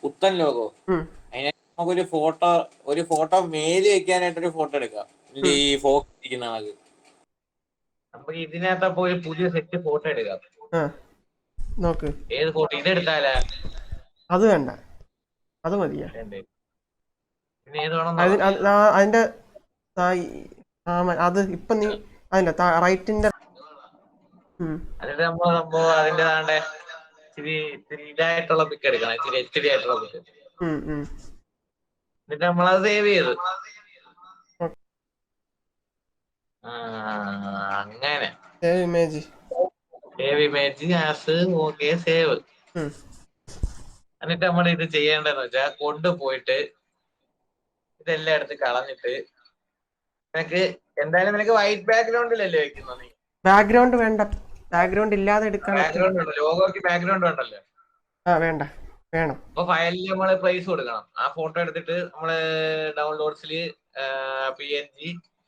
പുത്തൻ ലോഗോ. അതിനെ നമുക്കൊരു ഫോട്ടോ മേല് വെക്കാനായിട്ടൊരു ഫോട്ടോ എടുക്കാം. ഈ ഫോക്ക് ഇരിക്കുന്ന ആൾക്ക് നമുക്ക് ഇതിനകത്തപ്പോ ഒരു പുതിയ സെറ്റ് ഫോട്ടോ എടുക്കാം. നോക്ക് ഏത് ഫോട്ടോ ഇതെടുത്താലാ? അത് വേണ്ട, അത് മതിയാ. പിന്നെ ഏത് വേണം? അതിന്റെ അത് ഇപ്പൊ നീ അതിന്റെ റൈറ്റിന്റെ അതിന്റെ അതിന്റെ താണ്ടെ ഇച്ചിരി ഇതായിട്ടുള്ള പിക്ക് എടുക്കണം, ഇച്ചിരി HD ആയിട്ടുള്ള പിക്ക്. എന്നിട്ട് നമ്മളത് സേവ് ചെയ്ത് അങ്ങനെ save image as okay save. എന്നിട്ട് നമ്മൾ ഇത് ചെയ്യേണ്ടതെന്ന് വെച്ചാൽ കൊണ്ടുപോയിട്ട് ഇതെല്ലാം എടുത്ത് കളഞ്ഞിട്ട് നിനക്ക് വൈറ്റ് ബാക്ക്ഗ്രൗണ്ടിലല്ലേ വെക്കുന്നത്? നീ ബാക്ക്ഗ്രൗണ്ട് വേണ്ട, ബാക്ക്ഗ്രൗണ്ട് ഇല്ലാതെ എടുക്കാൻ. ലോഗോക്ക് ബാക്ക്ഗ്രൗണ്ട് വേണ്ടല്ലോ. വേണ്ട, വേണം. അപ്പൊ ഫയലിൽ നമ്മള് പ്രൈസ് കൊടുക്കണം. ആ ഫോട്ടോ എടുത്തിട്ട് നമ്മള് ഡൗൺലോഡ്സില് PNG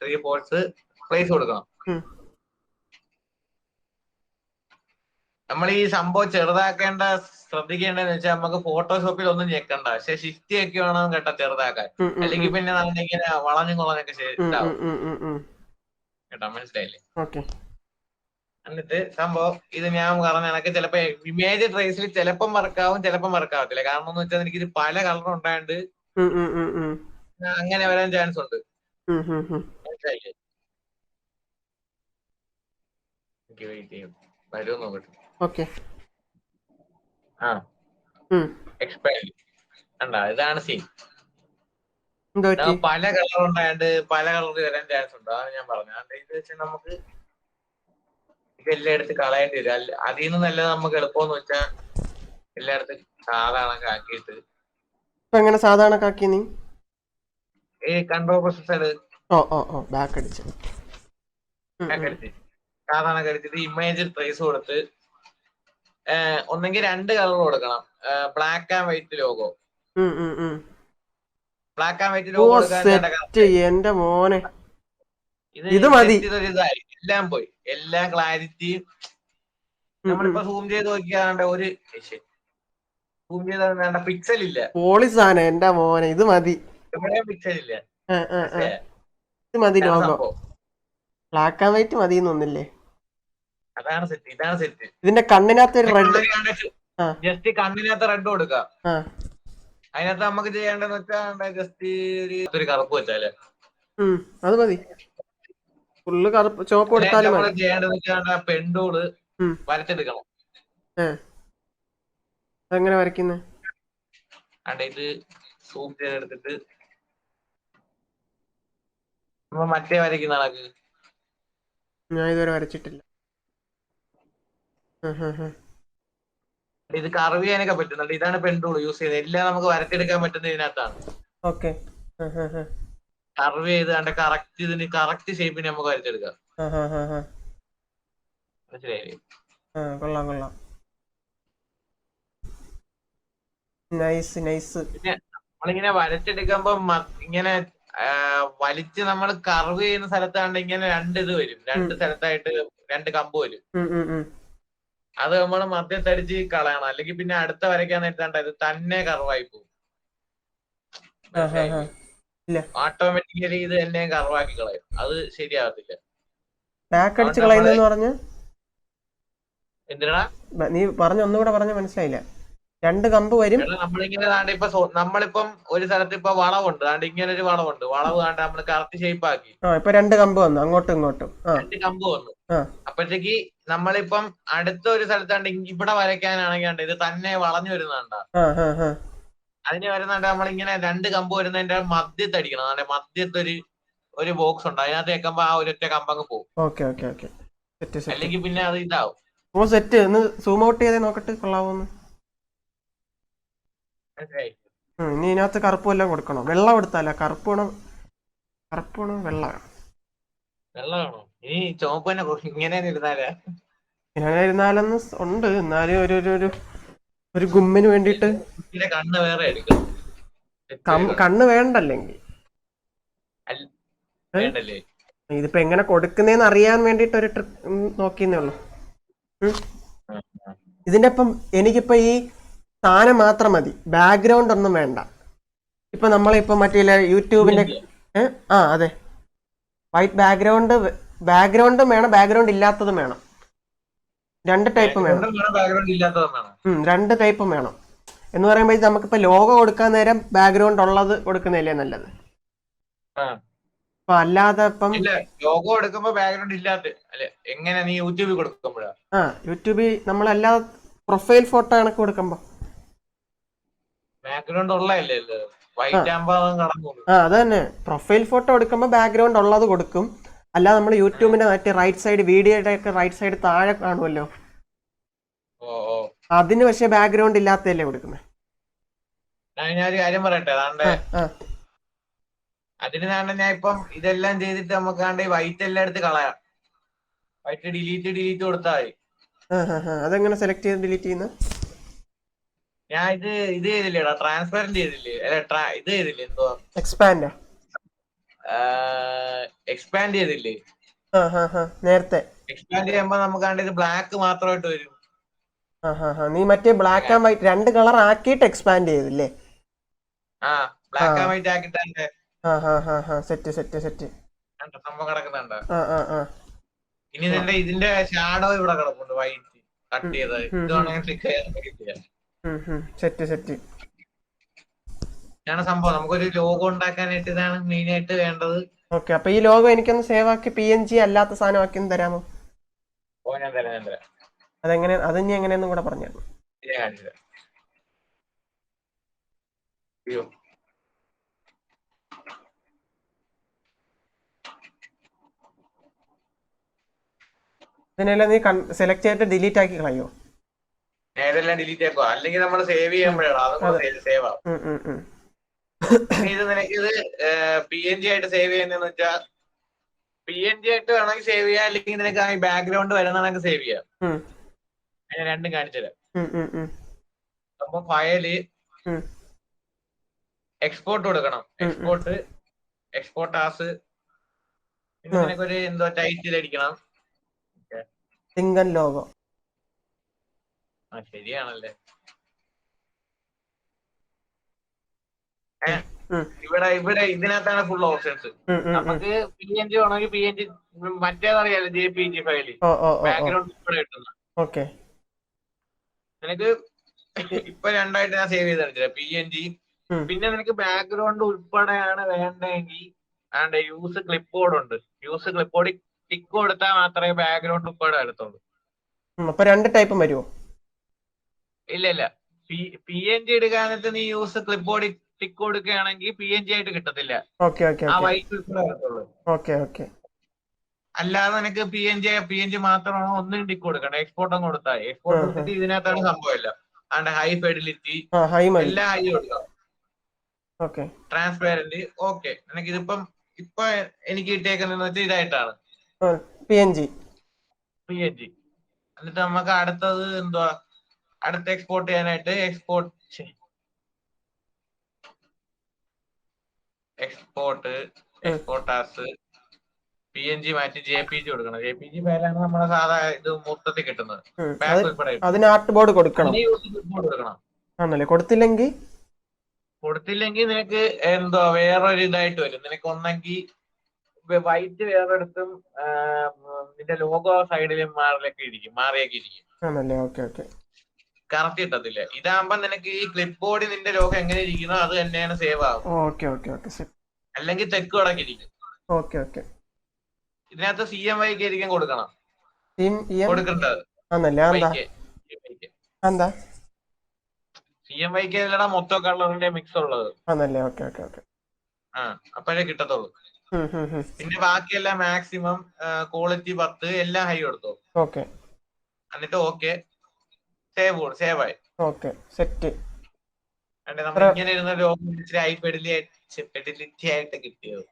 3 പോർട്സ് പ്രൈസ് കൊടുക്കണം. നമ്മൾ ഈ സംഭവം ചെറുതാക്കേണ്ട ശ്രദ്ധിക്കേണ്ടതെന്ന് വെച്ചാൽ നമുക്ക് ഫോട്ടോഷോപ്പിൽ ഒന്നും ഞെക്കണ്ട, പക്ഷെ ഷിഫ്റ്റ് ഒക്കെ വേണം കേട്ടോ ചെറുതാക്കാൻ. അല്ലെങ്കിൽ പിന്നെ നമ്മളിങ്ങനെ വളഞ്ഞും കുളഞ്ഞൊക്കെ ശരിയാവും കേട്ടോ, മനസ്സിലായില്ലേ? എന്നിട്ട് സംഭവം ഇത് ഞാൻ പറഞ്ഞ കണക്ക് ചിലപ്പോ ഇമേജ് ട്രേസിൽ ചിലപ്പം വർക്കാവും, ചിലപ്പം വർക്കാവത്തില്ല. കാരണം എന്ന് വെച്ചാൽ എനിക്കിത് പല കളർ ഉണ്ടായത് അങ്ങനെ വരാൻ ചാൻസ് ഉണ്ട്. മനസ്സിലായില്ലേ? വെയിറ്റ് ചെയ്യും, വരുമോ നോക്കട്ടെ. എക്സ്പാൻഡ് കണ്ടാ, ഇതാണ് സീൻ. പല കളർ ഉണ്ടായത് പല കളർ വരാൻ ചാൻസ് ഉണ്ട്. അതാണ് ഞാൻ പറഞ്ഞത്. ഇത് വെച്ച് നമുക്ക് ഇതെല്ലാം എടുത്ത് കളയേണ്ടി വരും. അതിൽ നിന്ന് നല്ലത് നമുക്ക് എളുപ്പമെന്ന് വെച്ചാൽ എല്ലായിടത്തും സാധാരണ ആക്കിയിട്ട് സാധാരണ ഈ കൺട്രോൾ പ്രൊസസ്സർ ബാക്ക് അടിച്ച് സാധാരണ കളിച്ചിട്ട് ഇമേജ് ട്രേസ് കൊടുത്ത് ഒന്നെങ്കിൽ 2 കളർ കൊടുക്കണം. Black and white logo. Black and white logo എന്റെ മോനെ ഇത് മതി. എല്ലാം പോയി, എല്ലാം ക്ലാരിറ്റിയും. നമ്മളിപ്പോ സൂം ചെയ്ത് നോക്കിയാണ്ട് ഒരു സൂം ചെയ്ത പിക്സൽ ഇല്ല. പോളിസാണ് എന്റെ മോനെ, ഇത് മതി. ഇവിടെ പിക്സൽ ഇല്ല, ഇത് മതി. ലോഗോ ബ്ലാക്ക് ആൻഡ് വൈറ്റ് മതി എന്നൊന്നില്ലേ? അതാണ് സെറ്റ്. ഇതാണ് സെറ്റ്. ഇതിന്റെ കണ്ണിനകത്ത് ഒരു റെഡ്, ജസ്റ്റ് കണ്ണിനകത്ത് റെഡ് കൊടുക്കാം. അതിനകത്ത് നമുക്ക് ചെയ്യേണ്ടതെന്ന് വെച്ചാൽ ജസ്റ്റ് ഒരു കറുപ്പ് വെച്ചാല് അത് മതി. ഫുള്ള് കറുപ്പ് ചോപ്പ് കൊടുത്താലും ചെയ്യേണ്ടതെന്ന് വെച്ചാൽ പെൻഡൂള് വരച്ചെടുക്കണം. അതെങ്ങനെ വരയ്ക്കുന്നത്? ഇത് സൂം ചെയ്തെടുത്തിട്ട് മറ്റേ വരയ്ക്കുന്ന ആൾക്ക് ഞാൻ ഇതുവരെ വരച്ചിട്ടില്ല. ഇത് കർവ് ചെയ്യാനൊക്കെ പറ്റുന്നുണ്ട്. ഇതാണ് പെൻഡൂൾ യൂസ് ചെയ്യുന്നത്. എല്ലാം നമുക്ക് വരച്ചെടുക്കാൻ പറ്റുന്ന ഇതിനകത്താണ്. കർവ് ചെയ്ത് കറക്റ്റ് ഇതിന് കറക്റ്റ് ഷേപ്പിന് നമുക്ക് വരച്ചെടുക്കാം. മനസ്സിലായില്ലേ? കൊള്ളാം കൊള്ളാം, നൈസ് നൈസ്. പിന്നെ നമ്മളിങ്ങനെ വരച്ചെടുക്കുമ്പോ ഇങ്ങനെ വലിച്ച് നമ്മൾ കർവ് ചെയ്യുന്ന സ്ഥലത്താണ്ട് ഇങ്ങനെ 2 ഇത് വരും, 2 സ്ഥലത്തായിട്ട് 2 കമ്പ് വരും. അത് നമ്മൾ മധ്യത്തടിച്ച് കളയണം, അല്ലെങ്കിൽ പിന്നെ അടുത്ത വരയ്ക്കാൻ നേരത്താണ്ട് ഇത് തന്നെ കർവായി പോകും. ഓട്ടോമാറ്റിക്കലി ഇത് തന്നെ കർവാക്കി കളയും. അത് ശരിയാവത്തില്ല. എന്തിനാ നീ പറഞ്ഞ ഒന്നുകൂടെ പറഞ്ഞ മനസ്സിലായില്ല. 2 കമ്പ് വരും. നമ്മളിപ്പം ഒരു സ്ഥലത്ത് ഇപ്പൊ വളവുണ്ട്, ഇങ്ങനെ ഒരു വളവുണ്ട്. വളവ് കാണ്ട് നമ്മൾ കറക്റ്റ് ഷേപ്പ് ആക്കി. ഇപ്പൊ 2 കമ്പ് വന്നു, അങ്ങോട്ടും ഇങ്ങോട്ടും 2 കമ്പ് വന്നു. അപ്പോഴത്തേക്ക് നമ്മളിപ്പം അടുത്ത ഒരു സ്ഥലത്താണ്ട് ഇവിടെ വരയ്ക്കാനാണെങ്കിൽ ഇത് തന്നെ വളഞ്ഞു വരുന്നുണ്ടാ. അതിന് വരുന്നുണ്ട് നമ്മളിങ്ങനെ 2 കമ്പ് വരുന്നതിന്റെ മധ്യത്തടിക്കണം. മധ്യത്തൊരു ബോക്സ് ഉണ്ട്, അതിനകത്ത് വെക്കുമ്പോ ആ ഒരൊറ്റ കമ്പങ്ങ് പോകും. അല്ലെങ്കിൽ പിന്നെ അത് ഇതാവും. സെറ്റ് ഒന്ന് സൂം ഔട്ട് ചെയ്തേ നോക്കട്ടെ, കൊള്ളാവോന്ന്. ഇനി ഇതിനകത്ത് കറുപ്പ് എല്ലാം കൊടുക്കണോ? വെള്ളം എടുത്താലോ? കറുപ്പ് വേണോ വെള്ള വെള്ളമാണോ? ഇനി ചുവപ്പ് തന്നെ ഇങ്ങനെ ഇരുന്നാലൊന്ന് ഉണ്ട്. എന്നാലും ഒരു ഗുമ്മിന് വേണ്ടിട്ട് കണ്ണ് വേറെ എടുക്കും. കണ്ണ് വേണ്ടല്ലെങ്കിൽ ഇതിപ്പോ എങ്ങനെ കൊടുക്കുന്നേന്ന് അറിയാൻ വേണ്ടിട്ട് ഒരു ട്രിക്ക് നോക്കിയെന്നേ ഉള്ളു. ഇതിന്റെ ഒപ്പം എനിക്കിപ്പോ ഈ സാധനം മാത്രം മതി, ബാക്ക്ഗ്രൗണ്ട് ഒന്നും വേണ്ട. ഇപ്പൊ നമ്മളിപ്പോ മറ്റേ യൂട്യൂബിന്റെ അതെ, വൈറ്റ് ബാക്ക്ഗ്രൗണ്ടും വേണം, ബാക്ക്ഗ്രൗണ്ട് ഇല്ലാത്തതും വേണം. 2 ടൈപ്പും വേണം. രണ്ട് ടൈപ്പും വേണം. എന്ന് പറയുമ്പോൾ നമുക്കിപ്പോ ലോഗോ കൊടുക്കാൻ നേരം ബാക്ക്ഗ്രൗണ്ട് ഉള്ളത് കൊടുക്കുന്നതല്ലേ നല്ലത്. അപ്പൊ അല്ലാതെ ഇപ്പം ലോഗോ എടുക്കുമ്പോ ബാക്ക്ഗ്രൗണ്ട് ഇല്ലാത്ത എങ്ങനെ നീ യൂട്യൂബിൽ കൊടുക്കുമ്പോഴാ? യൂട്യൂബിൽ നമ്മളല്ലാതെ പ്രൊഫൈൽ ഫോട്ടോ കണക്ക് കൊടുക്കുമ്പോ ബാക്ക്ഗ്രൗണ്ട് ഉള്ളതല്ലേ വൈറ്റ് ആകുമ്പോ അത് തന്നെ. പ്രൊഫൈൽ ഫോട്ടോ എടുക്കുമ്പോ ബാക്ക്ഗ്രൗണ്ട് ഉള്ളത് കൊടുക്കും. അല്ലാതെ നമ്മൾ യൂട്യൂബിന്റെ മറ്റേ റൈറ്റ് സൈഡ്, വീഡിയോയുടെ ഒക്കെ റൈറ്റ് സൈഡ് താഴെ കാണുമല്ലോ, അതിന് പക്ഷെ ബാക്ക്ഗ്രൗണ്ട് ഇല്ലാത്തതല്ലേ കൊടുക്കുന്നത്. ഞാനൊരു കാര്യം പറയട്ടെ, അതിന് ഞാൻ ഇപ്പം ഇതെല്ലാം ചെയ്തിട്ട് നമുക്ക് വൈറ്റ് എല്ലാം എടുത്ത് കളയാം. വൈറ്റ് ഡിലീറ്റ് കൊടുത്താൽ മതി. അതെങ്ങനെ സെലക്ട് ചെയ്ത് ഡിലീറ്റ് ചെയ്യുന്നത്? ഞാൻ ഇത് ചെയ്തില്ലേടാ, ട്രാൻസ്പെറന്റ് ചെയ്തില്ലേ, ഇത് ചെയ്തില്ലേ, എന്തുവാ, എക്സ്പാൻഡ് ചെയ്തില്ലേ നേരത്തെ. എക്സ്പാൻഡ് ചെയ്യുമ്പോ നമുക്ക് ഇത് ബ്ലാക്ക് മാത്രമായിട്ട് വരും. നീ മറ്റേ ബ്ലാക്ക് ആൻഡ് വൈറ്റ് 2 കളർ ആക്കിയിട്ട് എക്സ്പാൻഡ് ചെയ്തില്ലേ? ബ്ലാക്ക് ആൻഡ് വൈറ്റ് ആക്കിട്ട് സെറ്റ് സംഭവം കിടക്കുന്നുണ്ട്. ഇനി ഇതിന്റെ ഷാഡോ ഇവിടെ കിടപ്പുണ്ട്, വൈറ്റ് കട്ട് ചെയ്തത്. ഇതാണെങ്കിൽ ക്ലിക്ക് ചെയ്യാൻ സെറ്റ് ഇതാണ് സംഭവം. നമുക്കൊരു ലോഗോ ഉണ്ടാക്കാനായിട്ട് ഇതാണ് മെയിൻ ആയിട്ട് വേണ്ടത്. ഓക്കെ, അപ്പൊ ഈ ലോഗോ എനിക്കൊന്ന് സേവ് ആക്കി PNG അല്ലാത്ത സാധനം ആക്കി തരാമോ? ഞാൻ തരാം. അതെങ്ങനെ, അത് ഇനി എങ്ങനെയെന്നും കൂടെ പറഞ്ഞു. ഇതിനെല്ലാം നീ സെലക്ട് ചെയ്തിട്ട് ഡിലീറ്റ് ആക്കി കളയോ? ഏതെല്ലാം ഡിലീറ്റ് ആക്കുക, അല്ലെങ്കിൽ നമ്മൾ സേവ് ചെയ്യുമ്പോഴാണ് അതും സേവ് ആവും. ഇത് നിനക്കിത് PNG ആയിട്ട് സേവ് ചെയ്യുന്നതെന്ന് വെച്ചാൽ PNG ആയിട്ട് വേണമെങ്കിൽ സേവ് ചെയ്യാം, അല്ലെങ്കിൽ നിനക്ക് ആ ബാക്ക്ഗ്രൗണ്ട് വരുന്നതാണെങ്കിൽ സേവ് ചെയ്യാം. ഞാൻ രണ്ടും കാണിച്ചു തരാം. അപ്പൊ ഫയല് എക്സ്പോർട്ട് കൊടുക്കണം. എക്സ്പോർട്ട് ആസ്, പിന്നെ നിനക്കൊരു എന്തോ ടൈറ്റിൽ അടിക്കണം. സിംഗൽ ലോഗോ. ശരിയാണല്ലേ. ഇവിടെ ഇതിനകത്താണ് ഫുൾ ഓപ്ഷൻസ്. നമുക്ക് PNG വേണമെങ്കിൽ PNG, മറ്റേതറിയാലോ JPG ഫയല്, ബാക്ക്ഗ്രൗണ്ട് ഇവിടെ കിട്ടുന്ന. നിനക്ക് ഇപ്പൊ രണ്ടായിട്ട് ഞാൻ സേവ് ചെയ്ത് PNG. പിന്നെ നിനക്ക് ബാക്ക്ഗ്രൗണ്ട് ഉൾപ്പെടെയാണ് വേണ്ടെങ്കിൽ യൂസ് ക്ലിപ്പ് ബോർഡ് ഉണ്ട്. യൂസ് ക്ലിപ്പ് ബോർഡ് ടിക്ക് കൊടുത്താൽ മാത്രമേ ബാക്ക്ഗ്രൗണ്ട് ഉൾപ്പെടെ എടുത്തുള്ളൂ. അപ്പൊ 2 ടൈപ്പും വരുമോ? ഇല്ല, PNG എടുക്കാനായിട്ട് നീ യൂസ് ക്ലിപ്പ് ബോർഡ് ടിക്ക് കൊടുക്കുകയാണെങ്കിൽ PNG ആയിട്ട് കിട്ടത്തില്ല. ആ വൈറ്റ് ഉൾപ്പെടെ എടുത്തുള്ളൂ. അല്ലാതെ നിനക്ക് PNG മാത്രമാണോ ഒന്നും ടിക്ക് കൊടുക്കണം. എക്സ്പോർട്ടും കൊടുത്താൽ എക്സ്പോർട്ട് കൊടുത്തിട്ട് ഇതിനകത്താണ് സംഭവമില്ല. ഹൈ ഫെഡിലിറ്റി എല്ലാം ഹൈ കൊടുക്കണം. Transparent okay. നിനക്ക് ഇതിപ്പം ഇപ്പൊ എനിക്ക് കിട്ടിയേക്കുന്നതെന്ന് വെച്ചാൽ ഇതായിട്ടാണ് PNG. എന്നിട്ട് നമുക്ക് അടുത്തത് എന്തുവാ, അടുത്ത എക്സ്പോർട്ട് ചെയ്യാനായിട്ട് എക്സ്പോർട്ട് ആസ് PNG മാറ്റി JPG കൊടുക്കണം. JPG ഫയലാണ് നമ്മളെ സാധാ ഇത് മൊത്തത്തിൽ കിട്ടുന്നത്. അതിന് ആർട്ട് ബോർഡ് കൊടുക്കണം. കൊടുത്തില്ലെങ്കിൽ നിനക്ക് എന്തോ വേറൊരു ഇതായിട്ട് വരും. നിനക്ക് ഒന്നെങ്കിൽ വൈറ്റ് വേറെടുത്തും നിന്റെ ലോഗോ സൈഡിലും മാറിയൊക്കെ ഇരിക്കും. കറക്റ്റ് കിട്ടത്തില്ല. ഇതാകുമ്പോ നിനക്ക് ഈ ക്ലിപ്പ് ബോർഡിൽ നിന്റെ ലോഗോ എങ്ങനെ ഇരിക്കുന്നോ അത് തന്നെയാണ് സേവ് ആവും. അല്ലെങ്കിൽ തെക്ക് കടക്കിരിക്കും. ഇതിനകത്ത് CMYK ആയിരിക്കും കൊടുക്കണം. കൊടുക്കേണ്ടത് CMYK മൊത്തം കളറിന്റെ മിക്സ് ഉള്ളത്. അപ്പോഴേ കിട്ടത്തുള്ളൂ. പിന്നെ ബാക്കിയെല്ലാം മാക്സിമം ക്വാളിറ്റി 10 എല്ലാം ഹൈ കൊടുത്തു. എന്നിട്ട് ഓക്കെ, സേവ് ആയി. നമ്മൾ ഇങ്ങനെ ഇരുന്ന ലോഗോ ഹൈ ഫെഡിലിറ്റി ആയിട്ട് കിട്ടിയത്.